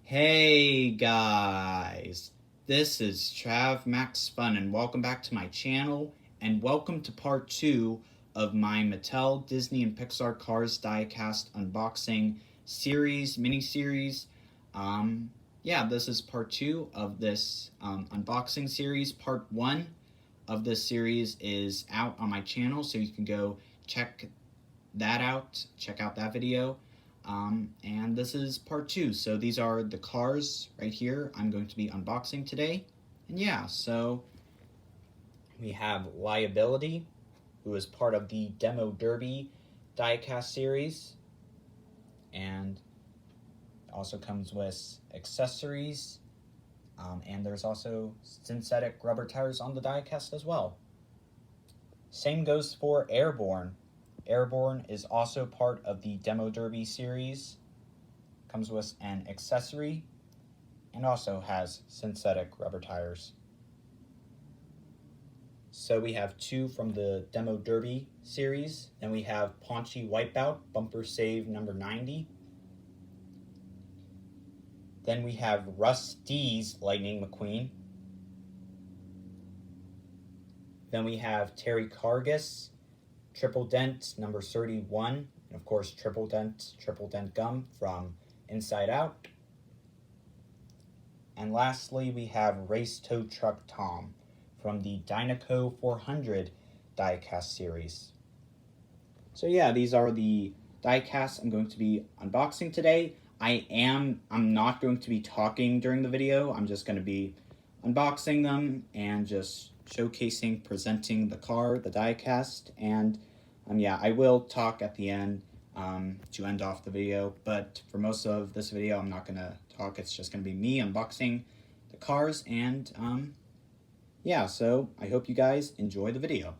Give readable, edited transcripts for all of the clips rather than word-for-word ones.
Hey guys, this is Trav Max Fun and welcome back to my channel and welcome to part 2 of my Mattel, Disney, and Pixar Cars diecast unboxing mini-series. This is part 2 of this unboxing series. Part 1 of this series is out on my channel, so you can go check out that video. And this is part 2. So these are the cars right here I'm going to be unboxing today. And so we have Liability, who is part of the Demo Derby diecast series. And it also comes with accessories. And there's also synthetic rubber tires on the diecast as well. Same goes for Airborne. Airborne is also part of the Demo Derby series, comes with an accessory, and also has synthetic rubber tires. So we have 2 from the Demo Derby series. Then we have Paunchy Wipeout, Bumper Save number 90. Then we have Russ D's Lightning McQueen. Then we have Terry Cargus, Triple Dent number 31, and of course Triple Dent Gum from Inside Out. And lastly, we have Race Tow Truck Tom from the Dynaco 400 diecast series. So these are the diecasts I'm going to be unboxing today. I'm not going to be talking during the video. I'm just going to be unboxing them and just showcasing, presenting the car, the diecast, and I will talk at the end to end off the video, but for most of this video I'm not going to talk. It's just going to be me unboxing the cars, and so I hope you guys enjoy the video.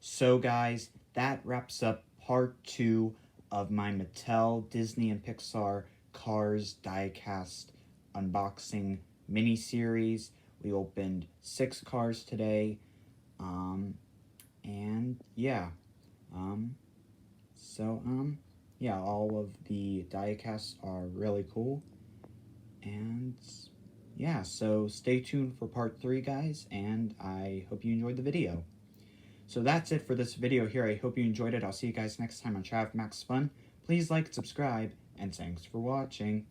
So guys, that wraps up part 2 of my Mattel, Disney, and Pixar Cars diecast unboxing mini-series. We opened 6 cars today, and yeah, um, so, yeah, all of the diecasts are really cool, and yeah, so stay tuned for part 3, guys, and I hope you enjoyed the video. So that's it for this video here. I hope you enjoyed it. I'll see you guys next time on Trav Max Fun. Please like, subscribe, and thanks for watching.